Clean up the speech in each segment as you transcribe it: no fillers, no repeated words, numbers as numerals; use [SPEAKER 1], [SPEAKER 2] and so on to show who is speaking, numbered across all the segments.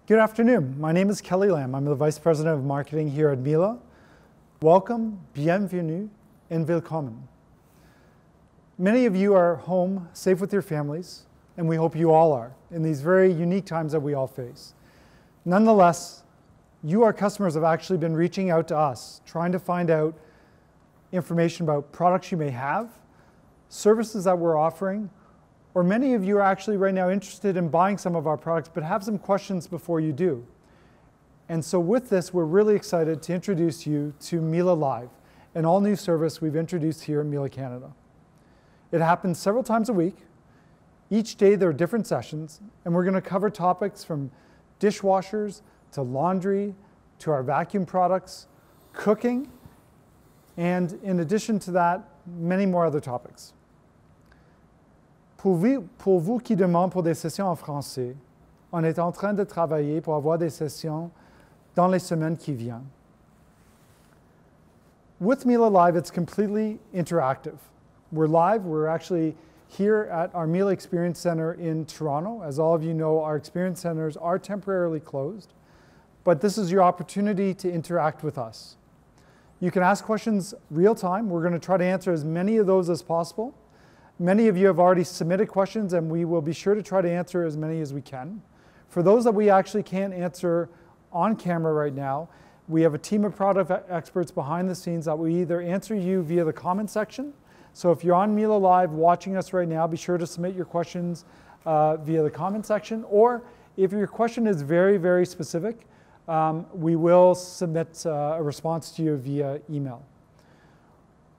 [SPEAKER 1] Good afternoon. My name is Kelly Lam. I'm the Vice President of Marketing here at Miele. Welcome, bienvenue, and willkommen. Many of you are home, safe with your families, and we hope you all are in these very unique times that we all face. Nonetheless, you, our customers, have actually been reaching out to us, trying to find out information about products you may have, services that we're offering, or many of you are actually right now interested in buying some of our products but have some questions before you do. And so with this, we're really excited to introduce you to Miele Live, an all-new service we've introduced here at Miele Canada. It happens several times a week. Each day there are different sessions, and we're going to cover topics from dishwashers to laundry to our vacuum products, cooking, and in addition to that, many more other topics. Pour vous qui demandent pour des sessions en français, on est en train de travailler pour avoir des sessions dans les semaines qui viennent. With Miele Live, it's completely interactive. We're live. We're actually here at our Miele Experience Center in Toronto. As all of you know, our experience centers are temporarily closed, but this is your opportunity to interact with us. You can ask questions real time. We're going to try to answer as many of those as possible. Many of you have already submitted questions, and we will be sure to try to answer as many as we can. For those that we actually can't answer on camera right now, we have a team of product experts behind the scenes that will either answer you via the comment section. So if you're on Miele Live watching us right now, be sure to submit your questions via the comment section. Or if your question is very, very specific, we will submit a response to you via email.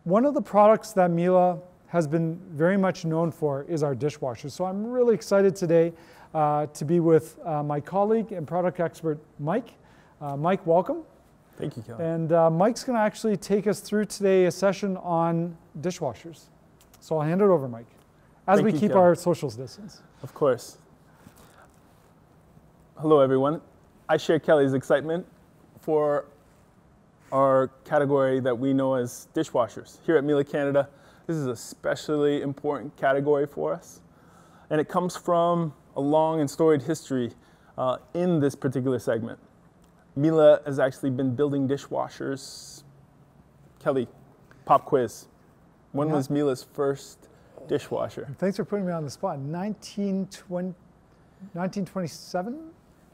[SPEAKER 1] One of the products that Miele has been very much known for is our dishwasher. So I'm really excited today to be with my colleague and product expert, Mike. Mike, welcome.
[SPEAKER 2] Thank you, Kelly.
[SPEAKER 1] And Mike's going to actually take us through today a session on dishwashers. So I'll hand it over, Mike, as we keep our social distance.
[SPEAKER 2] Of course. Hello, everyone. I share Kelly's excitement for our category that we know as dishwashers. Here at Miele Canada, this is a especially important category for us, and it comes from a long and storied history in this particular segment. Miele has actually been building dishwashers. Kelly, pop quiz. When was Miele's first dishwasher?
[SPEAKER 1] Thanks for putting me on the spot. 1927?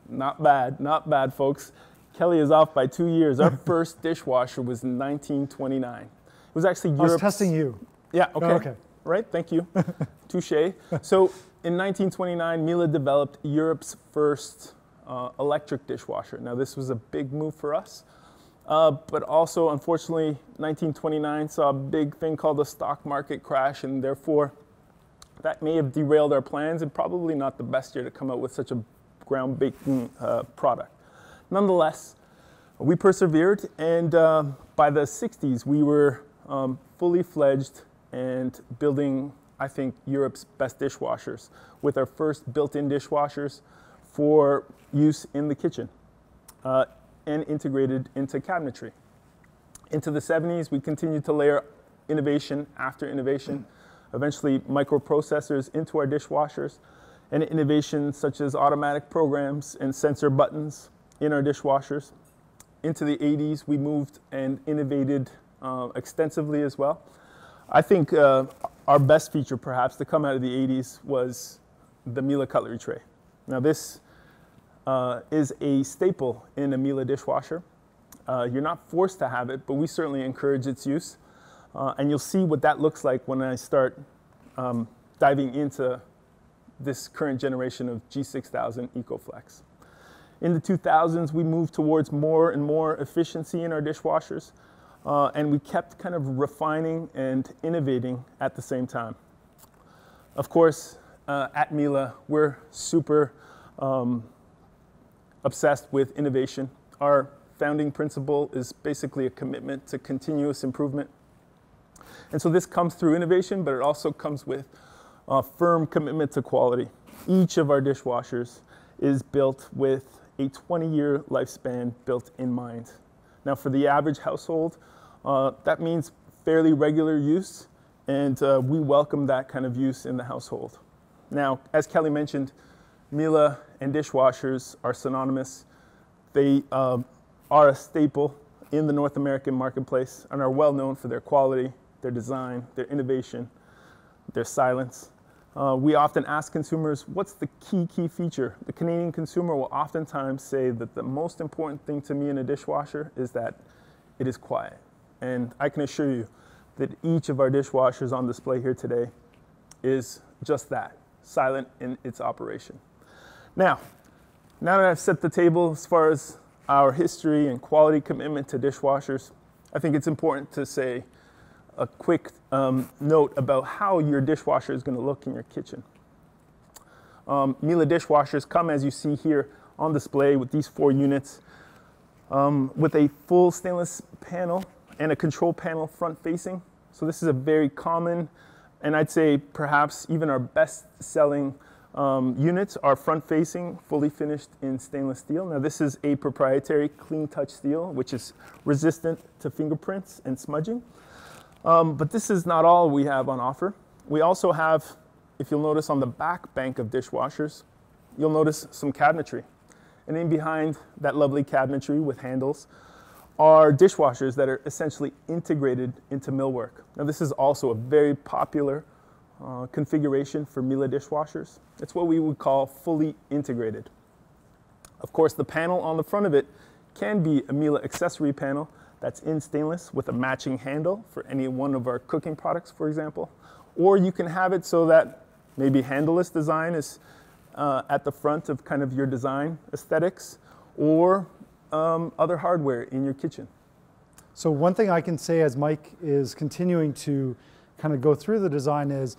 [SPEAKER 2] Not bad, folks. Kelly is off by 2 years. Our first dishwasher was in 1929. It was actually Europe's...
[SPEAKER 1] I was testing you.
[SPEAKER 2] Yeah, okay.
[SPEAKER 1] Oh, okay.
[SPEAKER 2] Right, thank you. Touché. So in 1929, Miele developed Europe's first electric dishwasher. Now this was a big move for us, but also unfortunately 1929 saw a big thing called the stock market crash, and therefore that may have derailed our plans, and probably not the best year to come out with such a groundbreaking product. Nonetheless, we persevered, and by the 60s we were fully fledged and building, I think, Europe's best dishwashers with our first built-in dishwashers for use in the kitchen and integrated into cabinetry. Into the 70s, we continued to layer innovation after innovation, eventually microprocessors into our dishwashers, and innovations such as automatic programs and sensor buttons in our dishwashers. Into the 80s, we moved and innovated extensively as well. I think our best feature, perhaps, to come out of the 80s was the Miele Cutlery Tray. Now this is a staple in a Miele dishwasher. You're not forced to have it, but we certainly encourage its use. And you'll see what that looks like when I start diving into this current generation of G6000 EcoFlex. In the 2000s, we moved towards more and more efficiency in our dishwashers, and we kept kind of refining and innovating at the same time. Of course, at Miele, we're super obsessed with innovation. Our founding principle is basically a commitment to continuous improvement. And so this comes through innovation, but it also comes with a firm commitment to quality. Each of our dishwashers is built with a 20-year lifespan built in mind. Now for the average household, that means fairly regular use, and we welcome that kind of use in the household. Now, as Kelly mentioned, Miele and dishwashers are synonymous. They are a staple in the North American marketplace and are well known for their quality, their design, their innovation, their silence. We often ask consumers, what's the key feature? The Canadian consumer will oftentimes say that the most important thing to me in a dishwasher is that it is quiet. And I can assure you that each of our dishwashers on display here today is just that, silent in its operation. Now that I've set the table as far as our history and quality commitment to dishwashers, I think it's important to say a quick note about how your dishwasher is going to look in your kitchen. Miele dishwashers come, as you see here, on display with these 4 units with a full stainless panel and a control panel front facing. So this is a very common, and I'd say perhaps even our best selling units are front facing, fully finished in stainless steel. Now this is a proprietary clean touch steel, which is resistant to fingerprints and smudging. But this is not all we have on offer. We also have, if you'll notice on the back bank of dishwashers, you'll notice some cabinetry. And in behind that lovely cabinetry with handles are dishwashers that are essentially integrated into millwork. Now this is also a very popular configuration for Miele dishwashers. It's what we would call fully integrated. Of course, the panel on the front of it can be a Miele accessory panel that's in stainless with a matching handle for any one of our cooking products, for example. Or you can have it so that maybe handleless design is at the front of kind of your design aesthetics, or other hardware in your kitchen.
[SPEAKER 1] So one thing I can say as Mike is continuing to kind of go through the design is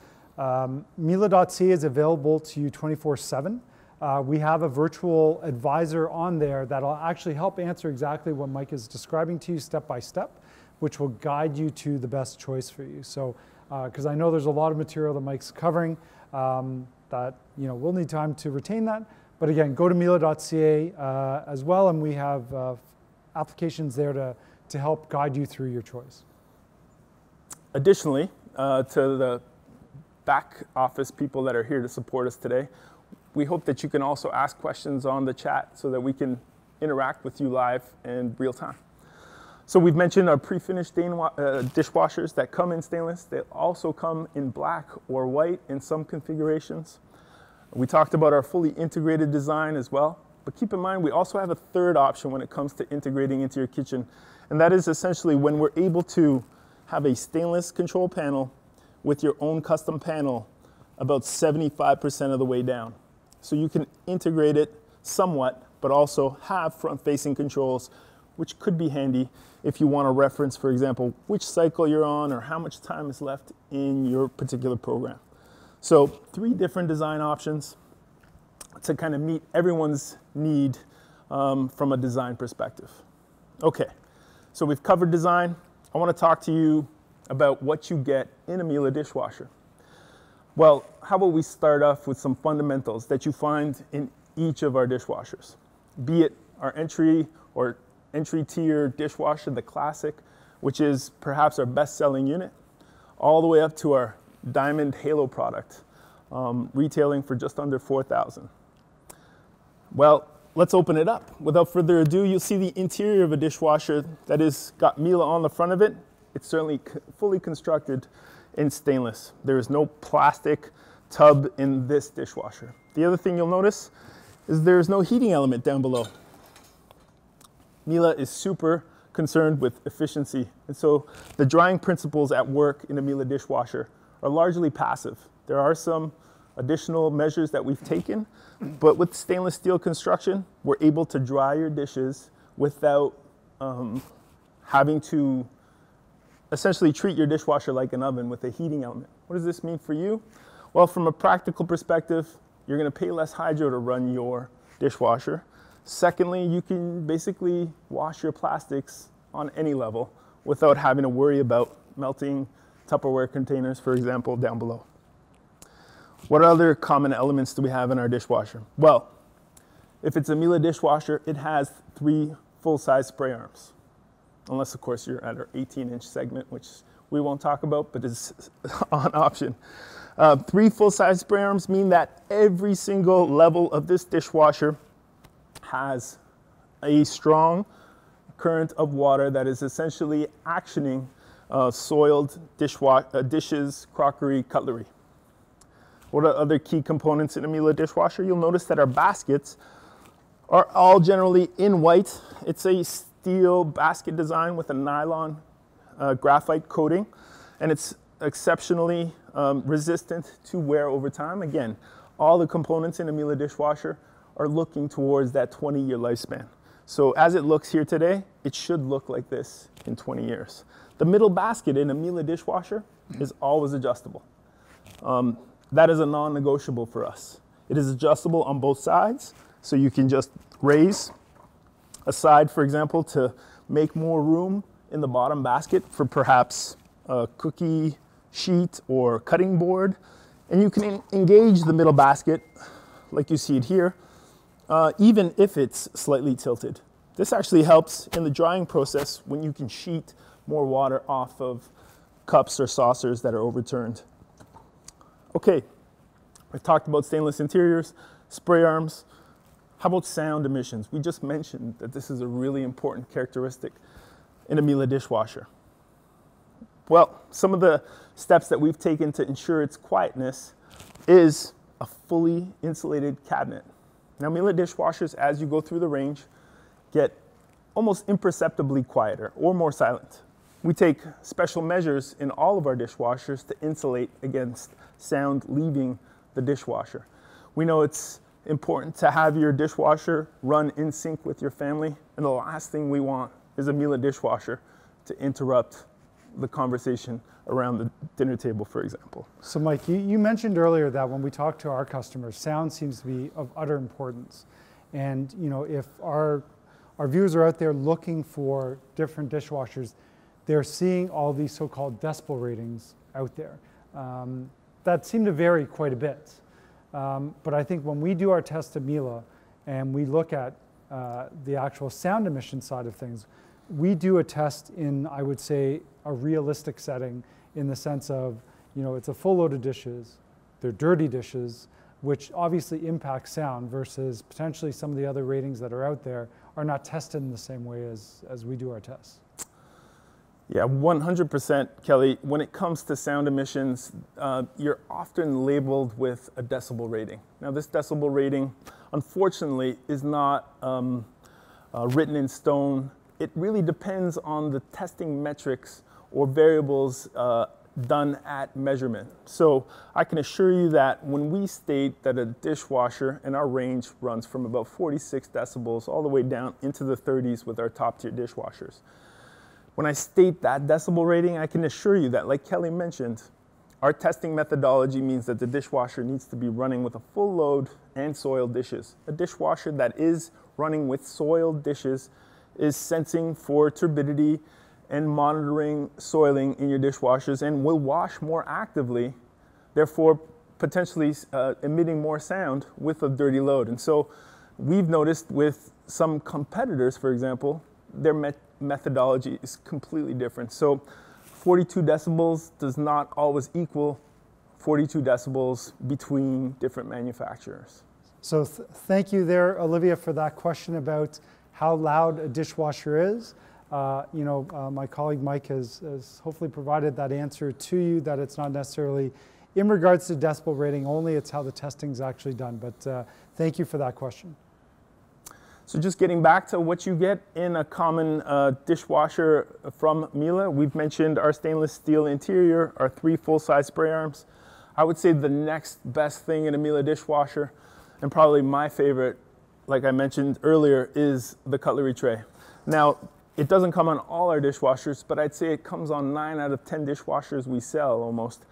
[SPEAKER 1] Miele.ca is available to you 24/7. We have a virtual advisor on there that'll actually help answer exactly what Mike is describing to you step by step, which will guide you to the best choice for you. So, because I know there's a lot of material that Mike's covering that we'll need time to retain that. But again, go to Miele.ca as well, and we have applications there to help guide you through your choice.
[SPEAKER 2] Additionally, to the back office people that are here to support us today, we hope that you can also ask questions on the chat so that we can interact with you live and real time. So we've mentioned our pre-finished dishwashers that come in stainless. They also come in black or white in some configurations. We talked about our fully integrated design as well. But keep in mind, we also have a third option when it comes to integrating into your kitchen. And that is essentially when we're able to have a stainless control panel with your own custom panel about 75% of the way down. So you can integrate it somewhat, but also have front-facing controls, which could be handy if you want to reference, for example, which cycle you're on or how much time is left in your particular program. So 3 different design options to kind of meet everyone's need from a design perspective. Okay, so we've covered design. I want to talk to you about what you get in a Miele dishwasher. Well, how about we start off with some fundamentals that you find in each of our dishwashers, be it our entry or entry tier dishwasher, the classic, which is perhaps our best-selling unit, all the way up to our Diamond Halo product, retailing for just under $4,000. Well, let's open it up. Without further ado, you'll see the interior of a dishwasher that is got Miele on the front of it. It's certainly fully constructed in stainless. There is no plastic tub in this dishwasher. The other thing you'll notice is there's no heating element down below. Miele is super concerned with efficiency, and so the drying principles at work in a Miele dishwasher are largely passive. There are some additional measures that we've taken, but with stainless steel construction, we're able to dry your dishes without having to essentially treat your dishwasher like an oven with a heating element. What does this mean for you? Well, from a practical perspective, you're going to pay less hydro to run your dishwasher. Secondly, you can basically wash your plastics on any level without having to worry about melting Tupperware containers, for example, down below. What other common elements do we have in our dishwasher? Well, if it's a Miele dishwasher, it has 3 full-size spray arms. Unless, of course, you're at our 18-inch segment, which we won't talk about, but is an option. 3 full-size spray arms mean that every single level of this dishwasher has a strong current of water that is essentially actioning soiled dishes, crockery, cutlery. What are other key components in a Miele dishwasher? You'll notice that our baskets are all generally in white. It's a steel basket design with a nylon graphite coating, and it's exceptionally resistant to wear over time. Again, all the components in a Miele dishwasher are looking towards that 20-year lifespan. So as it looks here today, it should look like this in 20 years. The middle basket in a Miele dishwasher is always adjustable. That is a non-negotiable for us. It is adjustable on both sides, so you can just raise a side, for example, to make more room in the bottom basket for perhaps a cookie sheet or cutting board. And you can engage the middle basket, like you see it here, even if it's slightly tilted. This actually helps in the drying process when you can sheet more water off of cups or saucers that are overturned. Okay, we've talked about stainless interiors, spray arms. How about sound emissions? We just mentioned that this is a really important characteristic in a Miele dishwasher. Well, some of the steps that we've taken to ensure its quietness is a fully insulated cabinet. Now, Miele dishwashers, as you go through the range, get almost imperceptibly quieter or more silent. We take special measures in all of our dishwashers to insulate against sound leaving the dishwasher. We know it's important to have your dishwasher run in sync with your family, and the last thing we want is a Miele dishwasher to interrupt the conversation around the dinner table, for example.
[SPEAKER 1] So Mike, you mentioned earlier that when we talk to our customers, sound seems to be of utter importance. And if our viewers are out there looking for different dishwashers, they're seeing all these so-called decibel ratings out there that seem to vary quite a bit. But I think when we do our test at Miele and we look at the actual sound emission side of things, we do a test in, I would say, a realistic setting in the sense of, it's a full load of dishes, they're dirty dishes, which obviously impacts sound versus potentially some of the other ratings that are out there are not tested in the same way as we do our tests.
[SPEAKER 2] Yeah, 100%, Kelly. When it comes to sound emissions, you're often labeled with a decibel rating. Now, this decibel rating, unfortunately, is not written in stone. It really depends on the testing metrics or variables done at measurement. So I can assure you that when we state that a dishwasher, and our range runs from about 46 decibels all the way down into the 30s with our top tier dishwashers. When I state that decibel rating, I can assure you that, like Kelly mentioned, our testing methodology means that the dishwasher needs to be running with a full load and soiled dishes. A dishwasher that is running with soiled dishes is sensing for turbidity and monitoring soiling in your dishwashers and will wash more actively, therefore potentially emitting more sound with a dirty load. And so we've noticed with some competitors, for example, their methodology is completely different. So 42 decibels does not always equal 42 decibels between different manufacturers.
[SPEAKER 1] So thank you there, Olivia, for that question about how loud a dishwasher is. My colleague Mike has hopefully provided that answer to you, that it's not necessarily in regards to decibel rating only, it's how the testing is actually done. But thank you for that question.
[SPEAKER 2] So just getting back to what you get in a common dishwasher from Miele, we've mentioned our stainless steel interior, our 3 full-size spray arms. I would say the next best thing in a Miele dishwasher, and probably my favorite, like I mentioned earlier, is the cutlery tray. Now, it doesn't come on all our dishwashers, but I'd say it comes on 9 out of 10 dishwashers we sell almost.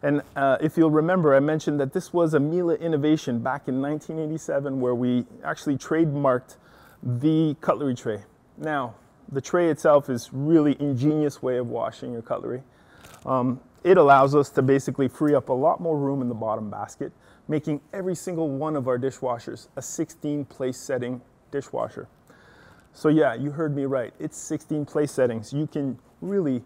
[SPEAKER 2] And if you'll remember, I mentioned that this was a Miele innovation back in 1987 where we actually trademarked the cutlery tray. Now, the tray itself is really ingenious way of washing your cutlery. It allows us to basically free up a lot more room in the bottom basket, making every single one of our dishwashers a 16 place setting dishwasher. So yeah, you heard me right. It's 16 place settings. You can really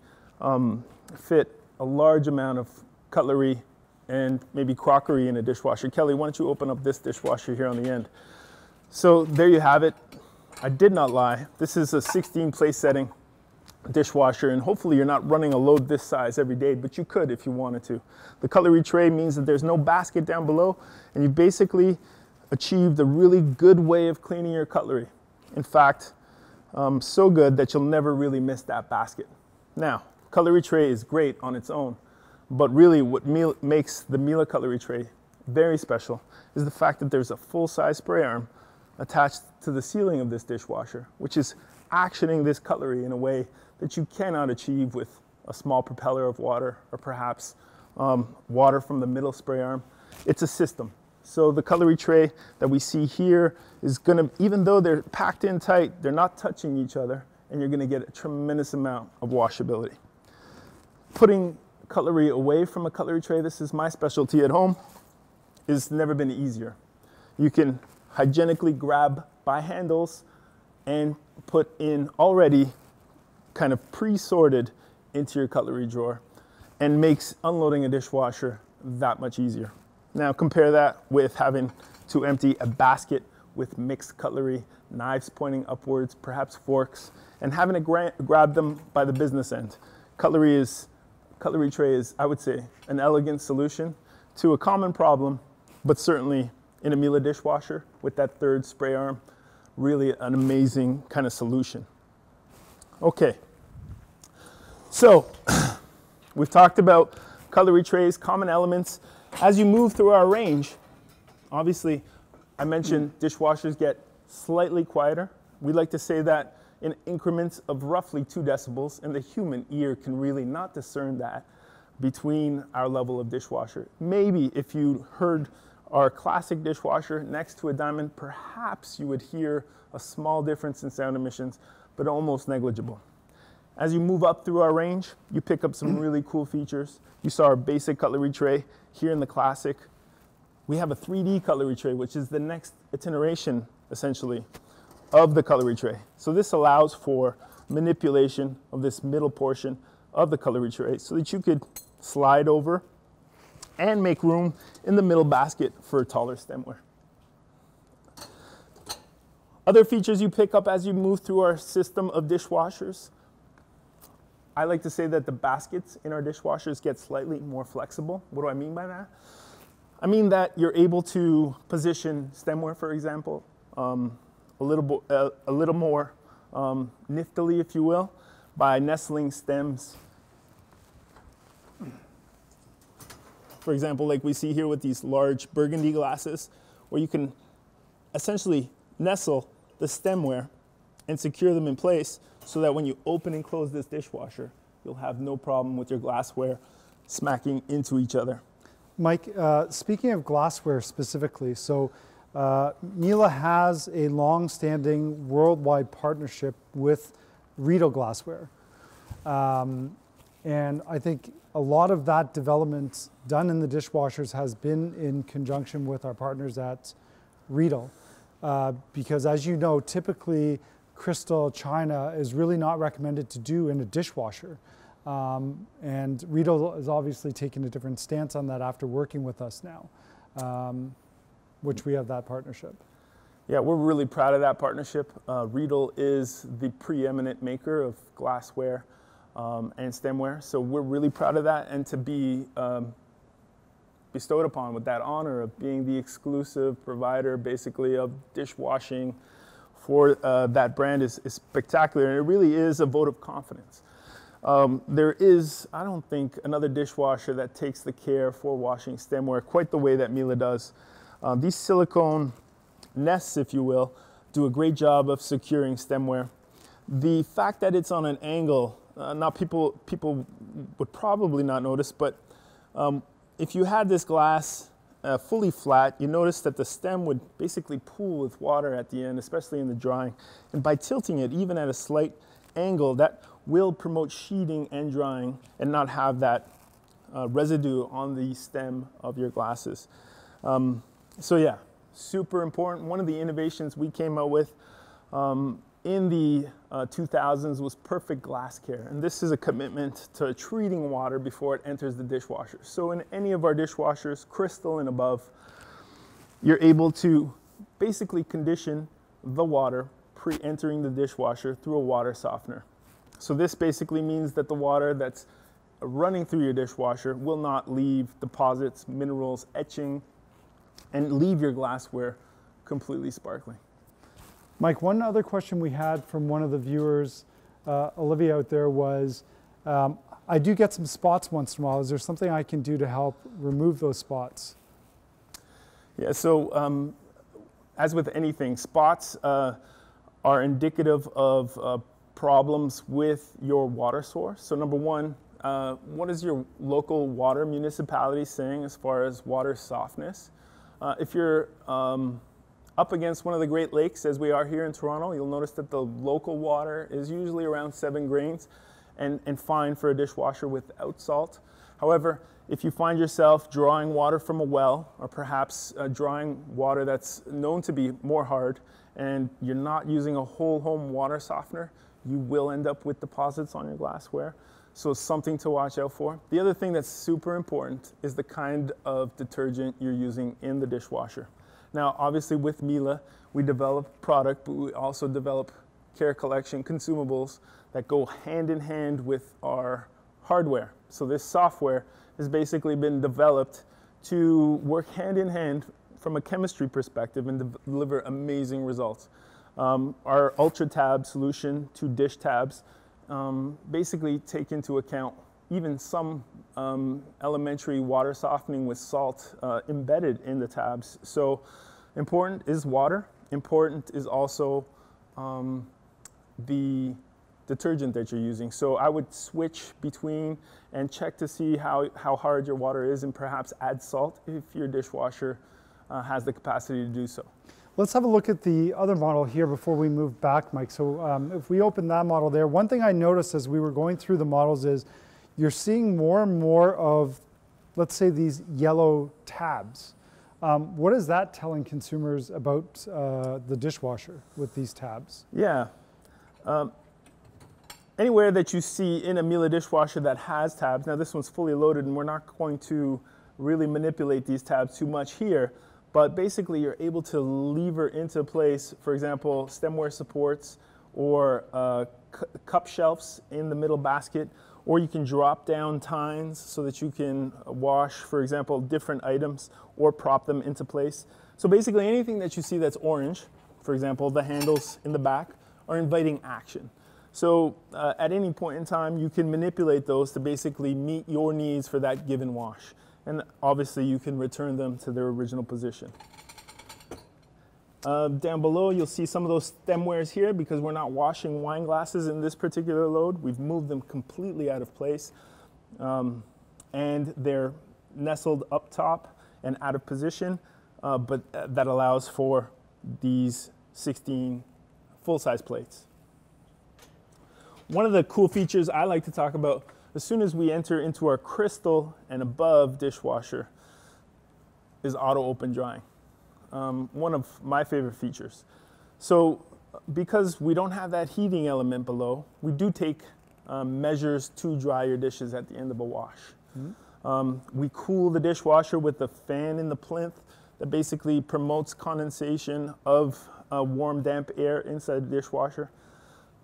[SPEAKER 2] fit a large amount of cutlery and maybe crockery in a dishwasher. Kelly, why don't you open up this dishwasher here on the end? So there you have it. I did not lie. This is a 16 place setting dishwasher, and hopefully you're not running a load this size every day, but you could if you wanted to. The cutlery tray means that there's no basket down below, and you basically achieved a really good way of cleaning your cutlery. In fact, so good that you'll never really miss that basket. Now, cutlery tray is great on its own, but really what makes the Miele cutlery tray very special is the fact that there's a full-size spray arm attached to the ceiling of this dishwasher, which is actioning this cutlery in a way that you cannot achieve with a small propeller of water or perhaps water from the middle spray arm. It's a system. So the cutlery tray that we see here is gonna, even though they're packed in tight, they're not touching each other, and you're gonna get a tremendous amount of washability. Putting cutlery away from a cutlery tray, this is my specialty at home, has never been easier. You can hygienically grab by handles and put in already kind of pre-sorted into your cutlery drawer, and makes unloading a dishwasher that much easier. Now compare that with having to empty a basket with mixed cutlery, knives pointing upwards, perhaps forks, and having to grab them by the business end. Cutlery tray is, I would say, an elegant solution to a common problem, but certainly in a Miele dishwasher with that third spray arm, really an amazing kind of solution. Okay, so we've talked about cutlery trays, common elements. As you move through our range, obviously, I mentioned dishwashers get slightly quieter. We like to say that in increments of roughly 2 decibels, and the human ear can really not discern that between our level of dishwasher. Maybe if you heard our classic dishwasher next to a diamond, perhaps you would hear a small difference in sound emissions, but almost negligible. As you move up through our range, you pick up some really cool features. You saw our basic cutlery tray. Here in the classic, we have a 3D cutlery tray, which is the next iteration, essentially, of the cutlery tray. So this allows for manipulation of this middle portion of the cutlery tray so that you could slide over and make room in the middle basket for taller stemware. Other features you pick up as you move through our system of dishwashers. I like to say that the baskets in our dishwashers get slightly more flexible. What do I mean by that? I mean that you're able to position stemware, for example, a little more niftily, if you will, by nestling stems. For example, like we see here with these large burgundy glasses, where you can essentially nestle the stemware and secure them in place so that when you open and close this dishwasher, you'll have no problem with your glassware smacking into each other.
[SPEAKER 1] Mike, speaking of glassware specifically, so Miele has a long-standing worldwide partnership with Riedel Glassware. And I think a lot of that development done in the dishwashers has been in conjunction with our partners at Riedel. Because as you know, typically crystal china is really not recommended to do in a dishwasher. And Riedel has obviously taken a different stance on that after working with us now, which we have that partnership.
[SPEAKER 2] Yeah, we're really proud of that partnership. Riedel is the preeminent maker of glassware and stemware, so we're really proud of that, and to be bestowed upon with that honor of being the exclusive provider, basically, of dishwashing for that brand is spectacular, and it really is a vote of confidence. There is, I don't think, another dishwasher that takes the care for washing stemware quite the way that Miele does. These silicone nests, if you will, do a great job of securing stemware. The fact that it's on an angle, people would probably not notice, but if you had this glass fully flat, you notice that the stem would basically pool with water at the end, especially in the drying. And by tilting it, even at a slight angle, that will promote sheeting and drying and not have that residue on the stem of your glasses. So yeah, super important. One of the innovations we came out with in the 2000s was perfect glass care. And this is a commitment to treating water before it enters the dishwasher. So in any of our dishwashers, crystal and above, you're able to basically condition the water pre-entering the dishwasher through a water softener. So this basically means that the water that's running through your dishwasher will not leave deposits, minerals, etching, and leave your glassware completely sparkling.
[SPEAKER 1] Mike, one other question we had from one of the viewers, Olivia out there, was I do get some spots once in a while. Is there something I can do to help remove those spots?
[SPEAKER 2] Yeah, so as with anything, spots are indicative of problems with your water source. So number one, what is your local water municipality saying as far as water softness? If you're up against one of the Great Lakes, as we are here in Toronto, you'll notice that the local water is usually around 7 grains and fine for a dishwasher without salt. However, if you find yourself drawing water from a well, or perhaps drawing water that's known to be more hard, and you're not using a whole home water softener, you will end up with deposits on your glassware. So something to watch out for. The other thing that's super important is the kind of detergent you're using in the dishwasher. Now, obviously with Miele, we develop product, but we also develop care collection consumables that go hand in hand with our hardware. So this software has basically been developed to work hand in hand from a chemistry perspective and deliver amazing results. Our Ultra Tab solution to dish tabs basically take into account even some elementary water softening with salt embedded in the tabs. So important is water. Important is also the detergent that you're using. So I would switch between and check to see how hard your water is, and perhaps add salt if your dishwasher has the capacity to do so.
[SPEAKER 1] Let's have a look at the other model here before we move back, Mike. So if we open that model there, one thing I noticed as we were going through the models is you're seeing more and more of, let's say, these yellow tabs. What is that telling consumers about the dishwasher with these tabs?
[SPEAKER 2] Yeah. Anywhere that you see in a Miele dishwasher that has tabs, now this one's fully loaded and we're not going to really manipulate these tabs too much here, but basically you're able to lever into place, for example, stemware supports or cup shelves in the middle basket, or you can drop down tines so that you can wash, for example, different items or prop them into place. So basically anything that you see that's orange, for example, the handles in the back, are inviting action. So at any point in time, you can manipulate those to basically meet your needs for that given wash. And obviously you can return them to their original position. Down below, you'll see some of those stemwares here because we're not washing wine glasses in this particular load. We've moved them completely out of place. And they're nestled up top and out of position, but that allows for these 16 full-size plates. One of the cool features I like to talk about, as soon as we enter into our crystal and above dishwasher, is auto open drying. One of my favorite features. So because we don't have that heating element below, we do take measures to dry your dishes at the end of a wash. Mm-hmm. We cool the dishwasher with a fan in the plinth that basically promotes condensation of warm, damp air inside the dishwasher.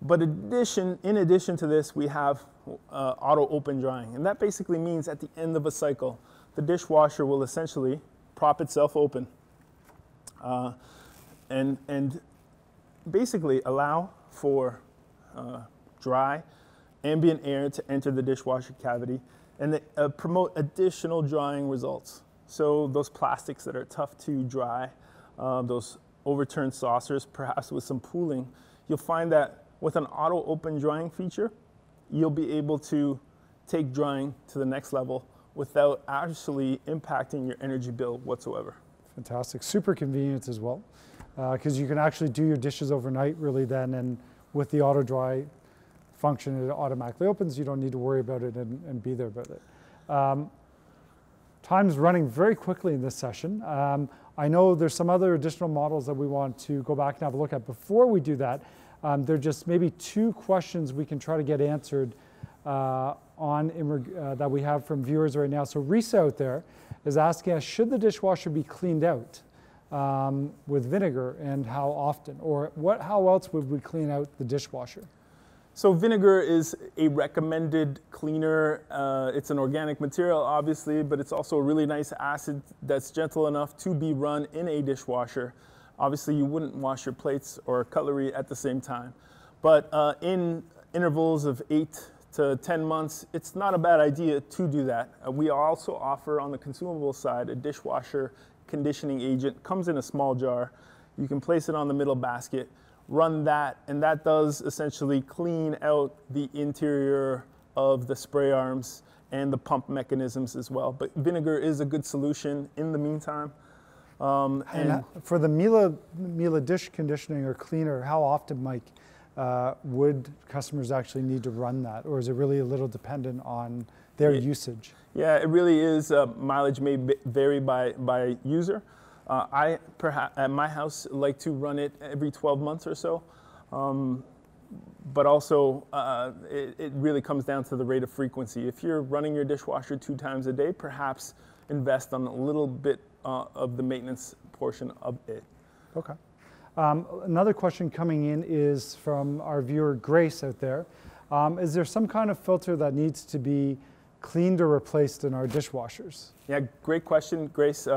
[SPEAKER 2] But in addition to this, we have auto open drying. And that basically means at the end of a cycle, the dishwasher will essentially prop itself open and basically allow for dry, ambient air to enter the dishwasher cavity and promote additional drying results. So those plastics that are tough to dry, those overturned saucers, perhaps with some pooling, you'll find that with an auto open drying feature, you'll be able to take drying to the next level without actually impacting your energy bill whatsoever.
[SPEAKER 1] Fantastic. Super convenient as well, because you can actually do your dishes overnight really then, and with the auto dry function, it automatically opens. You don't need to worry about it and be there about it. Time's running very quickly in this session. I know there's some other additional models that we want to go back and have a look at. Before we do that, there are just maybe 2 questions we can try to get answered that we have from viewers right now. So Risa out there is asking us, should the dishwasher be cleaned out with vinegar, and how often? Or how else would we clean out the dishwasher?
[SPEAKER 2] So vinegar is a recommended cleaner. It's an organic material, obviously, but it's also a really nice acid that's gentle enough to be run in a dishwasher. Obviously, you wouldn't wash your plates or cutlery at the same time. But in intervals of 8 to 10 months, it's not a bad idea to do that. We also offer on the consumable side a dishwasher conditioning agent. Comes in a small jar. You can place it on the middle basket, run that, and that does essentially clean out the interior of the spray arms and the pump mechanisms as well. But vinegar is a good solution in the meantime.
[SPEAKER 1] And for the Miele dish conditioning or cleaner, how often, Mike, would customers actually need to run that? Or is it really a little dependent on their usage?
[SPEAKER 2] Yeah, it really is. Mileage may vary by user. I, perhaps, at my house, like to run it every 12 months or so. But also, it really comes down to the rate of frequency. If you're running your dishwasher 2 times a day, perhaps invest on a little bit of the maintenance portion of it.
[SPEAKER 1] Okay. Another question coming in is from our viewer Grace out there. Is there some kind of filter that needs to be cleaned or replaced in our dishwashers?
[SPEAKER 2] Yeah, great question, Grace.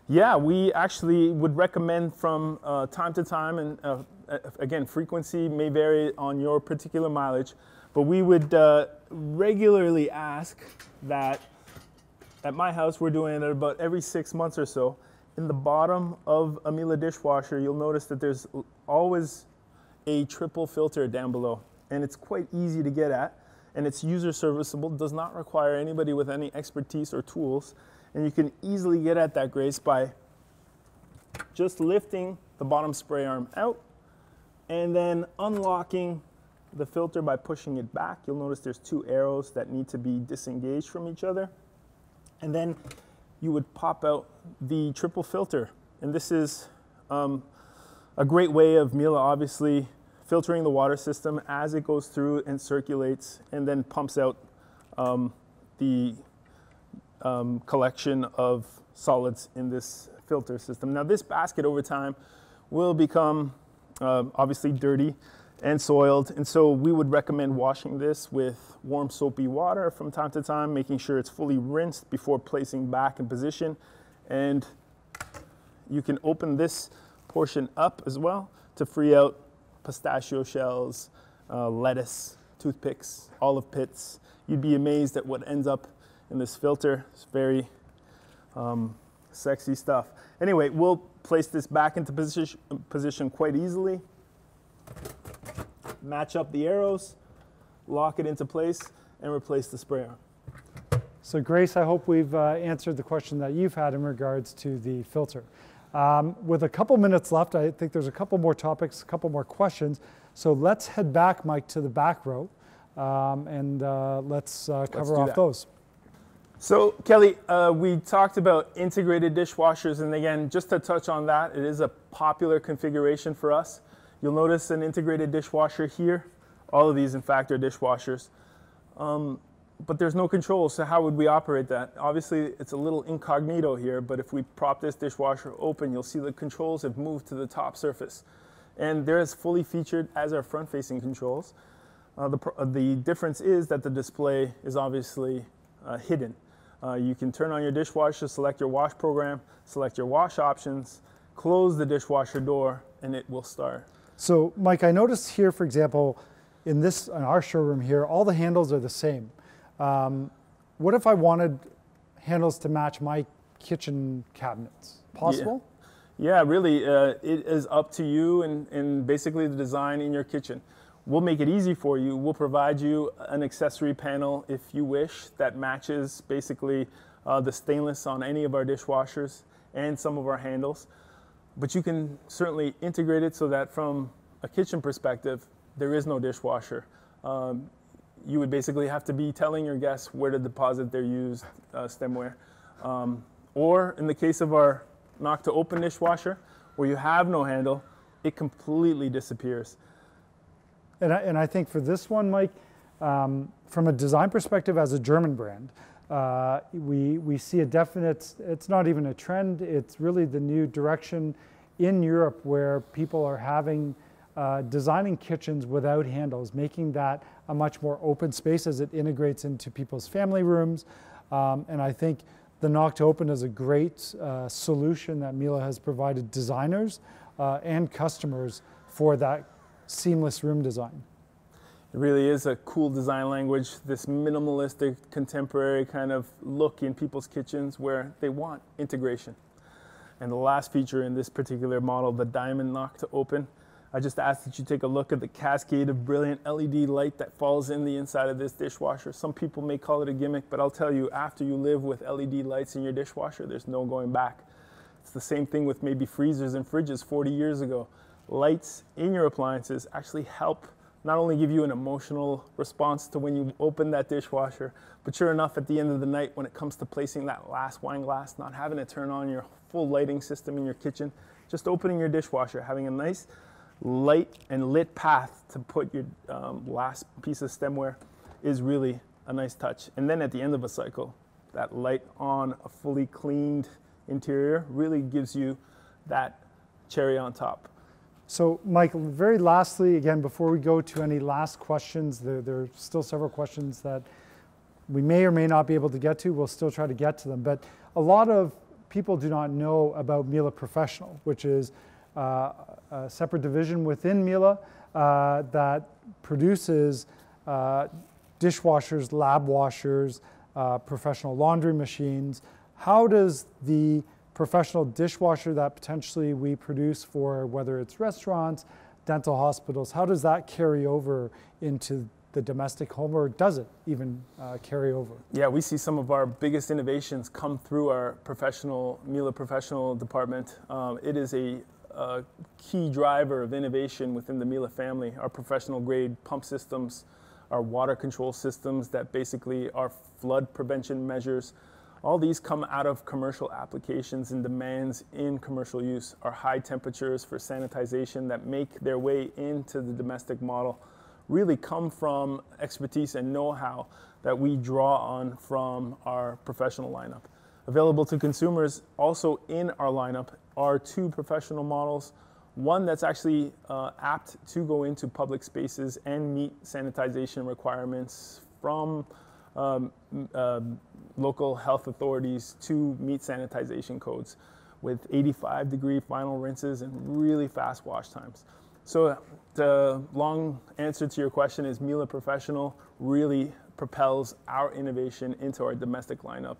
[SPEAKER 2] Yeah, we actually would recommend from time to time, and again, frequency may vary on your particular mileage, but we would regularly ask that. At my house, we're doing it about every 6 months or so. In the bottom of a Miele dishwasher, you'll notice that there's always a triple filter down below, and it's quite easy to get at, and it's user serviceable, does not require anybody with any expertise or tools, and you can easily get at that, Grace, by just lifting the bottom spray arm out and then unlocking the filter by pushing it back. You'll notice there's 2 arrows that need to be disengaged from each other. And then you would pop out the triple filter. And this is a great way of Miele obviously filtering the water system as it goes through and circulates and then pumps out the collection of solids in this filter system. Now this basket over time will become obviously dirty and soiled, and so we would recommend washing this with warm soapy water from time to time, making sure it's fully rinsed before placing back in position. And you can open this portion up as well to free out pistachio shells, lettuce, toothpicks, olive pits. You'd be amazed at what ends up in this filter. It's very sexy stuff. Anyway, we'll place this back into position quite easily. Match up the arrows, lock it into place, and replace the spray arm.
[SPEAKER 1] So Grace, I hope we've answered the question that you've had in regards to the filter. With a couple minutes left, I think there's a couple more topics, a couple more questions. So let's head back, Mike, to the back row, and let's cover off those.
[SPEAKER 2] So Kelly, we talked about integrated dishwashers, and again, just to touch on that, it is a popular configuration for us. You'll notice an integrated dishwasher here. All of these, in fact, are dishwashers. But there's no control, so how would we operate that? Obviously, it's a little incognito here, but if we prop this dishwasher open, you'll see the controls have moved to the top surface. And they're as fully featured as our front-facing controls. The difference is that the display is obviously hidden. You can turn on your dishwasher, select your wash program, select your wash options, close the dishwasher door, and it will start.
[SPEAKER 1] So Mike, I noticed here, for example, in our showroom here, all the handles are the same. What if I wanted handles to match my kitchen cabinets? Possible?
[SPEAKER 2] Yeah, really, it is up to you and basically the design in your kitchen. We'll make it easy for you. We'll provide you an accessory panel if you wish that matches basically the stainless on any of our dishwashers and some of our handles. But you can certainly integrate it so that from a kitchen perspective, there is no dishwasher. You would basically have to be telling your guests where to deposit their used stemware. Or in the case of our knock to open dishwasher, where you have no handle, it completely disappears.
[SPEAKER 1] And I think for this one, Mike, from a design perspective as a German brand, we see a definite, it's not even a trend, it's really the new direction in Europe where people are having, designing kitchens without handles, making that a much more open space as it integrates into people's family rooms. And I think the knock to open is a great solution that Miele has provided designers and customers for that seamless room design.
[SPEAKER 2] It really is a cool design language, this minimalistic, contemporary kind of look in people's kitchens where they want integration. And the last feature in this particular model, the diamond knock to open, I just ask that you take a look at the cascade of brilliant LED light that falls in the inside of this dishwasher. Some people may call it a gimmick, but I'll tell you, after you live with LED lights in your dishwasher, there's no going back. It's the same thing with maybe freezers and fridges 40 years ago. Lights in your appliances actually help not only give you an emotional response to when you open that dishwasher, but sure enough, at the end of the night, when it comes to placing that last wine glass, not having to turn on your full lighting system in your kitchen, just opening your dishwasher, having a nice light and lit path to put your last piece of stemware is really a nice touch. And then at the end of a cycle, that light on a fully cleaned interior really gives you that cherry on top.
[SPEAKER 1] So Mike, very lastly, again, before we go to any last questions, there are still several questions that we may or may not be able to get to. We'll still try to get to them. But a lot of people do not know about Miele Professional, which is a separate division within Miele that produces dishwashers, lab washers, professional laundry machines. How does the professional dishwasher that potentially we produce for whether it's restaurants, dental hospitals, how does that carry over into the domestic home, or does it even carry over?
[SPEAKER 2] Yeah, we see some of our biggest innovations come through our Miele Professional department. It is a key driver of innovation within the Miele family. Our professional grade pump systems, our water control systems that basically are flood prevention measures. All these come out of commercial applications and demands in commercial use. Our high temperatures for sanitization that make their way into the domestic model really come from expertise and know-how that we draw on from our professional lineup. Available to consumers also in our lineup are two professional models. One that's actually apt to go into public spaces and meet sanitization requirements from local health authorities to meet sanitization codes with 85-degree final rinses and really fast wash times. So the long answer to your question is Miele Professional really propels our innovation into our domestic lineup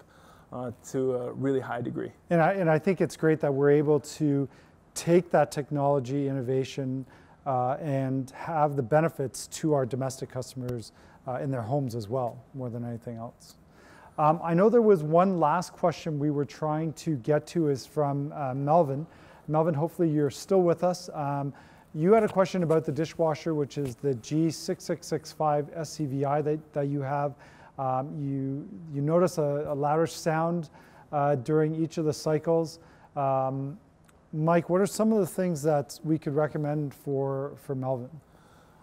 [SPEAKER 2] to a really high degree.
[SPEAKER 1] And I think it's great that we're able to take that technology innovation and have the benefits to our domestic customers in their homes as well, more than anything else. I know there was one last question we were trying to get to is from Melvin. Melvin, hopefully you're still with us. You had a question about the dishwasher, which is the G6665 SCVI that you have. You notice a louder sound during each of the cycles. Mike, what are some of the things that we could recommend for Melvin?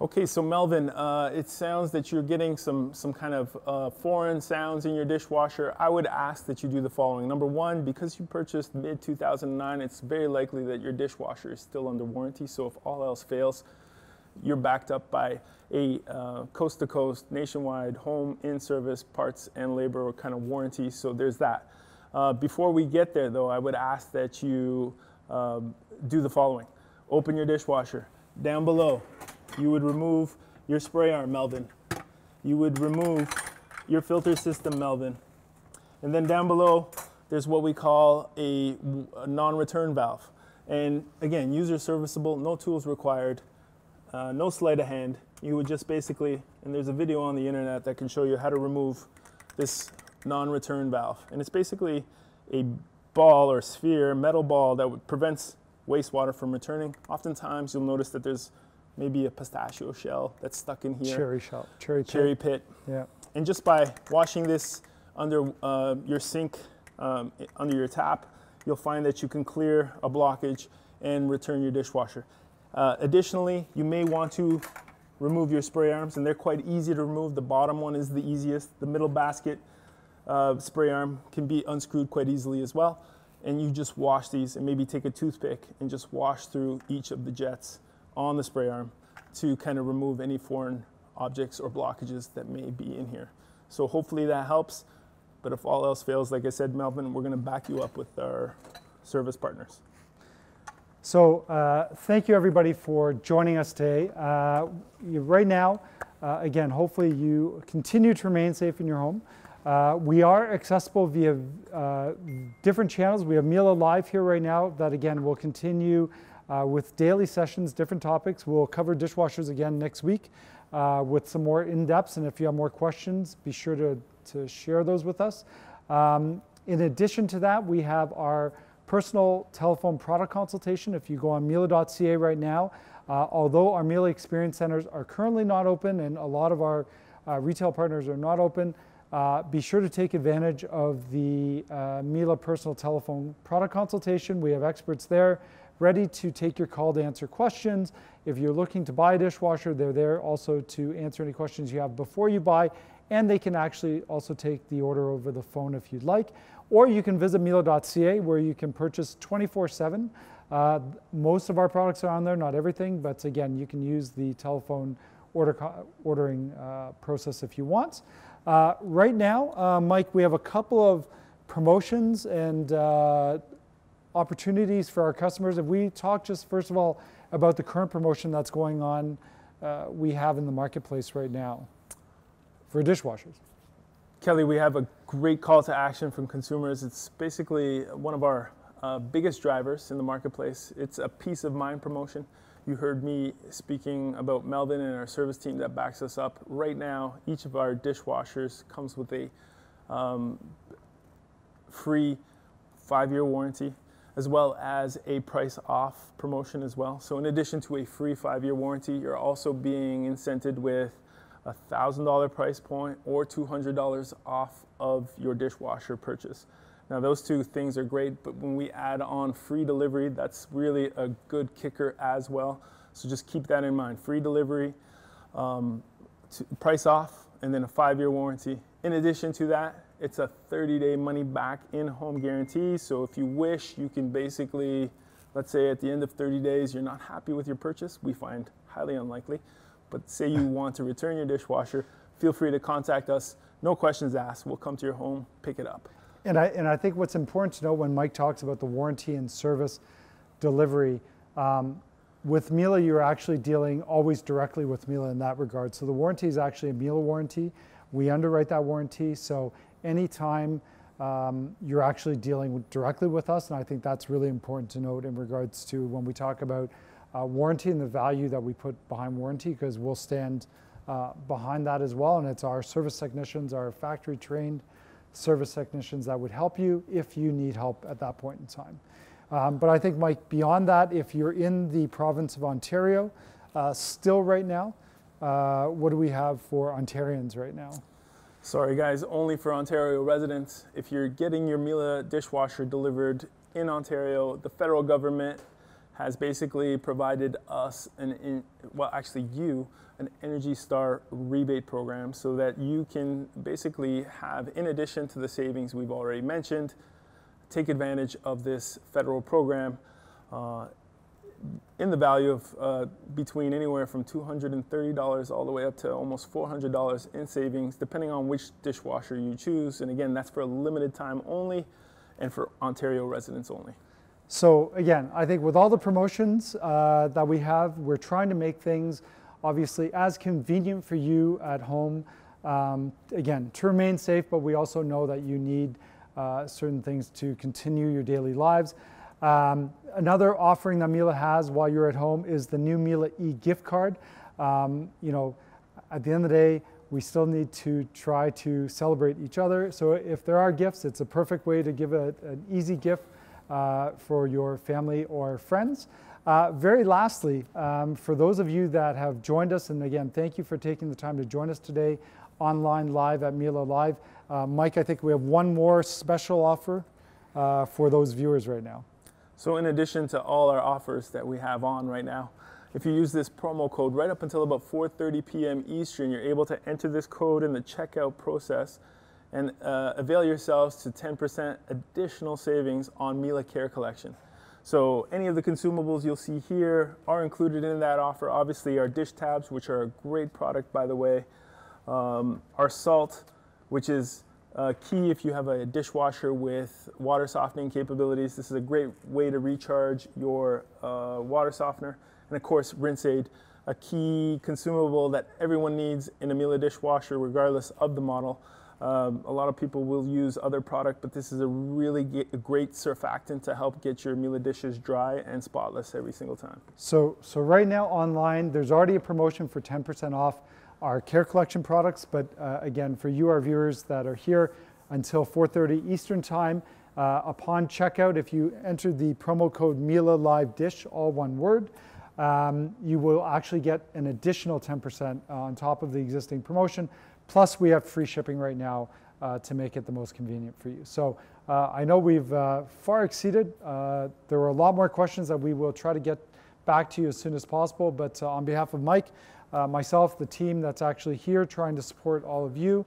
[SPEAKER 2] Okay, so Melvin, it sounds that you're getting some kind of foreign sounds in your dishwasher. I would ask that you do the following. Number one, because you purchased mid-2009, it's very likely that your dishwasher is still under warranty. So if all else fails, you're backed up by a coast-to-coast, nationwide, home, in-service, parts and labor kind of warranty. So there's that. Before we get there, though, I would ask that you do the following. Open your dishwasher. Down below, you would remove your spray arm, Melvin. You would remove your filter system, Melvin. And then down below, there's what we call a non-return valve. And again, user serviceable, no tools required, no sleight of hand. You would just basically, and there's a video on the internet that can show you how to remove this non-return valve. And it's basically a ball or sphere, metal ball that prevents wastewater from returning. Oftentimes you'll notice that there's maybe a pistachio shell that's stuck in here.
[SPEAKER 1] Cherry shell,
[SPEAKER 2] cherry pit.
[SPEAKER 1] Yeah.
[SPEAKER 2] And just by washing this under your sink, under your tap, you'll find that you can clear a blockage and return your dishwasher. Additionally, you may want to remove your spray arms, and they're quite easy to remove. The bottom one is the easiest. The middle basket spray arm can be unscrewed quite easily as well. And you just wash these and maybe take a toothpick and just wash through each of the jets on the spray arm to kind of remove any foreign objects or blockages that may be in here. So hopefully that helps. But if all else fails, like I said, Melvin, we're going to back you up with our service partners.
[SPEAKER 1] So thank you everybody for joining us today. Right now, again, hopefully you continue to remain safe in your home. We are accessible via different channels. We have Miele Live here right now that again will continue with daily sessions, different topics. We'll cover dishwashers again next week with some more in-depths, and if you have more questions, be sure to share those with us. In addition to that, we have our personal telephone product consultation. If you go on miele.ca right now, although our Miele Experience Centers are currently not open and a lot of our retail partners are not open, be sure to take advantage of the Miele personal telephone product consultation. We have experts there ready to take your call to answer questions. If you're looking to buy a dishwasher, they're there also to answer any questions you have before you buy, and they can actually also take the order over the phone if you'd like. Or you can visit miele.ca where you can purchase 24/7. Most of our products are on there, not everything, but again, you can use the telephone ordering process if you want. Right now, Mike, we have a couple of promotions and opportunities for our customers. If we talk just first of all about the current promotion that's going on, we have in the marketplace right now for dishwashers.
[SPEAKER 2] Kelly, we have a great call to action from consumers. It's basically one of our biggest drivers in the marketplace. It's a peace of mind promotion. You heard me speaking about Melvin and our service team that backs us up. Right now, each of our dishwashers comes with a free 5-year warranty, as well as a price off promotion as well. So in addition to a free 5-year warranty, you're also being incented with a $1,000 price point or $200 off of your dishwasher purchase. Now those two things are great, but when we add on free delivery, that's really a good kicker as well. So just keep that in mind. Free delivery, price off, and then a 5-year warranty. In addition to that, it's a 30-day money back in-home guarantee. So if you wish, you can basically, let's say at the end of 30 days, you're not happy with your purchase, we find highly unlikely, but say you want to return your dishwasher, feel free to contact us. No questions asked. We'll come to your home, pick it up.
[SPEAKER 1] And I think what's important to know when Mike talks about the warranty and service delivery, with Miele, you're actually dealing always directly with Miele in that regard. So the warranty is actually a Miele warranty. We underwrite that warranty. So anytime you're actually dealing directly with us, and I think that's really important to note in regards to when we talk about warranty and the value that we put behind warranty, because we'll stand behind that as well. And it's our service technicians, our factory trained service technicians that would help you if you need help at that point in time. But I think, Mike, beyond that, if you're in the province of Ontario, still right now, what do we have for Ontarians right now?
[SPEAKER 2] Sorry guys, only for Ontario residents. If you're getting your Miele dishwasher delivered in Ontario, the federal government has basically provided us, you, an Energy Star rebate program so that you can basically have, in addition to the savings we've already mentioned, take advantage of this federal program in the value of between anywhere from $230 all the way up to almost $400 in savings, depending on which dishwasher you choose. And again, that's for a limited time only and for Ontario residents only.
[SPEAKER 1] So again, I think with all the promotions that we have, we're trying to make things obviously as convenient for you at home, again, to remain safe, but we also know that you need certain things to continue your daily lives. Another offering that Miele has while you're at home is the new Miele e-gift card. You know, at the end of the day, we still need to try to celebrate each other. So if there are gifts, it's a perfect way to give an easy gift for your family or friends. Very lastly, for those of you that have joined us, and again, thank you for taking the time to join us today online live at Miele Live. Mike, I think we have one more special offer for those viewers right now?
[SPEAKER 2] So in addition to all our offers that we have on right now, if you use this promo code right up until about 4:30 p.m. Eastern, you're able to enter this code in the checkout process and avail yourselves to 10% additional savings on Miele Care Collection. So any of the consumables you'll see here are included in that offer. Obviously our dish tabs, which are a great product by the way, our salt, which is key if you have a dishwasher with water softening capabilities. This is a great way to recharge your water softener. And of course, rinse aid, a key consumable that everyone needs in a Miele dishwasher, regardless of the model. A lot of people will use other product, but this is a really great surfactant to help get your Miele dishes dry and spotless every single time.
[SPEAKER 1] So right now online, there's already a promotion for 10% off our Care Collection products, but again, for you, our viewers that are here until 4:30 Eastern time, upon checkout, if you enter the promo code Miele Live Dish, all one word, you will actually get an additional 10% on top of the existing promotion. Plus, we have free shipping right now to make it the most convenient for you. So I know we've far exceeded. There were a lot more questions that we will try to get back to you as soon as possible. But on behalf of Mike, myself, the team that's actually here trying to support all of you,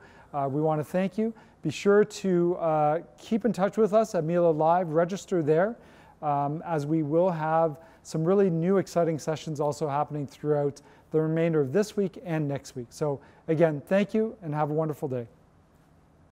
[SPEAKER 1] we want to thank you. Be sure to keep in touch with us at Miele Live. Register there, as we will have some really new exciting sessions also happening throughout the remainder of this week and next week. So again, thank you and have a wonderful day.